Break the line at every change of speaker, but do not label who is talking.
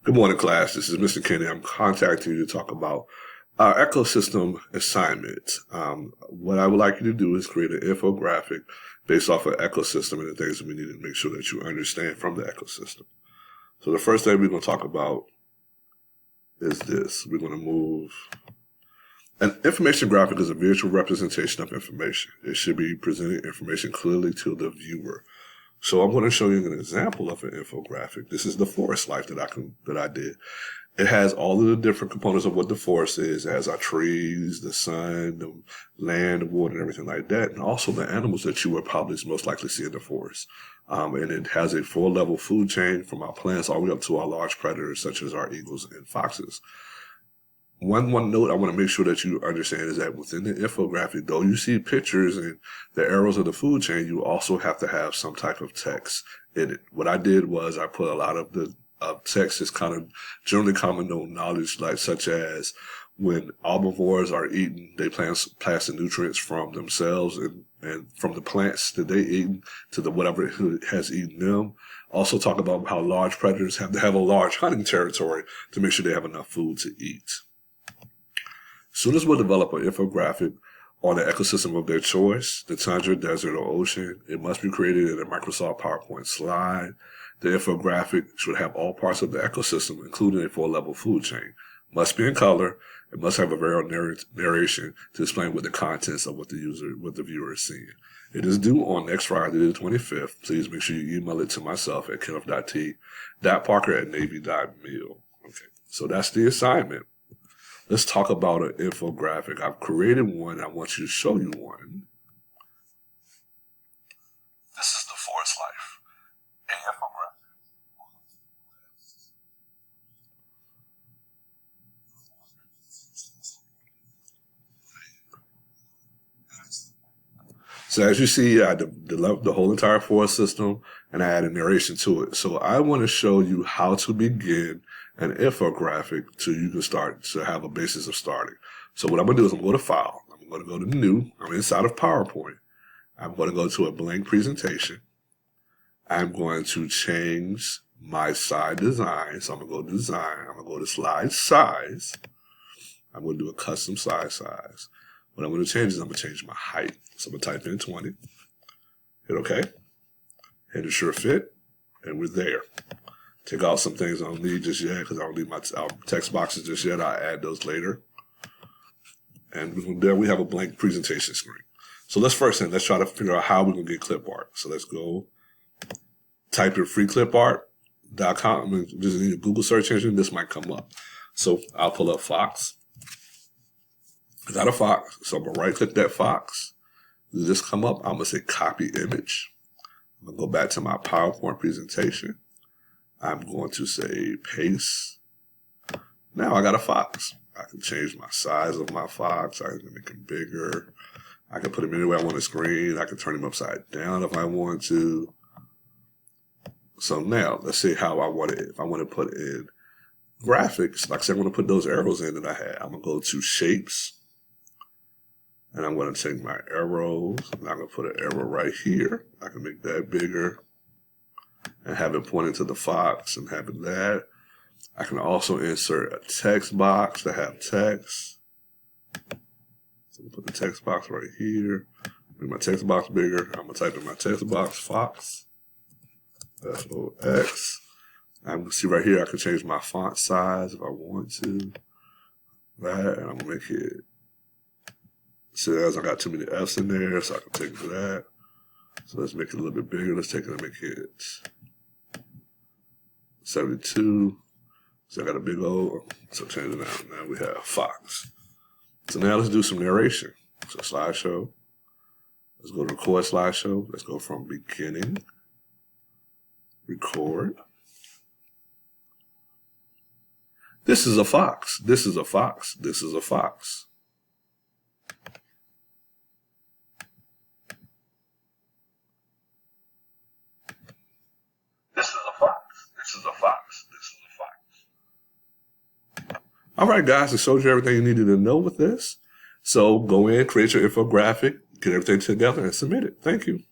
Good morning, class. This is Mr. Kenny. I'm contacting you to talk about our ecosystem assignment. What I would like you to do is create an infographic based off of ecosystem and the things that we need to make sure that you understand from the ecosystem. So the first thing we're going to talk about is this. We're going to move. An information graphic is a visual representation of information. It should be presenting information clearly to the viewer. So I'm going to show you an example of an infographic. This is the forest life that I did. It has all of the different components of what the forest is. It has our trees, the sun, the land, the water, and everything like that, and also the animals that you will probably most likely see in the forest. And it has a 4-level food chain from our plants all the way up to our large predators such as our eagles and foxes. One note I want to make sure that you understand is that within the infographic, though you see pictures and the arrows of the food chain, you also have to have some type of text in it. What I did was I put a lot of the text is kind of generally common known knowledge, like such as when herbivores are eaten, they pass the nutrients from themselves and from the plants that they eat to the whatever has eaten them. Also talk about how large predators have to have a large hunting territory to make sure they have enough food to eat. As soon as we'll develop an infographic on the ecosystem of their choice, the tundra, desert, or ocean, it must be created in a Microsoft PowerPoint slide. The infographic should have all parts of the ecosystem, including a 4-level food chain. Must be in color. It must have a very narration to explain what the contents of what the viewer is seeing. It is due on next Friday, the 25th. Please make sure you email it to myself at kenneth.t.parker@navy.mil. Okay, so that's the assignment. Let's talk about an infographic. I've created one. I want you to show you one. This is the forest life. An infographic. So as you see, I developed the whole entire forest system and I added narration to it. So I want to show you how to begin an infographic so you can start to have a basis of starting. So what I'm going to do is I'm going to go to File. I'm going to go to New. I'm inside of PowerPoint. I'm going to go to a blank presentation. I'm going to change my slide design. So I'm going to go to Design. I'm going to go to Slide Size. I'm going to do a custom slide size. What I'm going to change is I'm going to change my height. So I'm going to type in 20. Hit OK. Hit Ensure Fit. And we're there. Take out some things I don't need just yet because I don't need my text boxes just yet. I'll add those later. And there we have a blank presentation screen. So let's try to figure out how we're going to get clip art. So let's go type in freeclipart.com. I mean, just in a Google search engine, this might come up. So I'll pull up Fox. I got a Fox. So I'm going to right click that Fox. Does this come up? I'm going to say copy image. I'm going to go back to my PowerPoint presentation. I'm going to say paste. Now I got a fox. I can change my size of my fox. I can make him bigger. I can put him anywhere I want on the screen. I can turn him upside down if I want to. So now let's see how I want it. If I want to put in graphics, like I said, I want to put those arrows in that I had. I'm going to go to shapes. And I'm going to take my arrows. And I'm going to put an arrow right here. I can make that bigger. And have it pointing to the fox and having that. I can also insert a text box to have text. So put the text box right here. Make my text box bigger. I'm going to type in my text box, fox. F-O-X. I'm going to see right here, I can change my font size if I want to. That, and I'm going to make it. See, as I got too many F's in there, so I can take that. So let's make it a little bit bigger. Let's take it and make it 72. So I got a big O. So change it out. Now we have Fox. So now let's do some narration. So slideshow. Let's go to record slideshow. Let's go from beginning. Record. This is a fox. This is a fox. This is a fox. This is a fox. This is a fox. This is a fox. All right, guys, I showed you everything you needed to know with this. So go in, create your infographic, get everything together, and submit it. Thank you.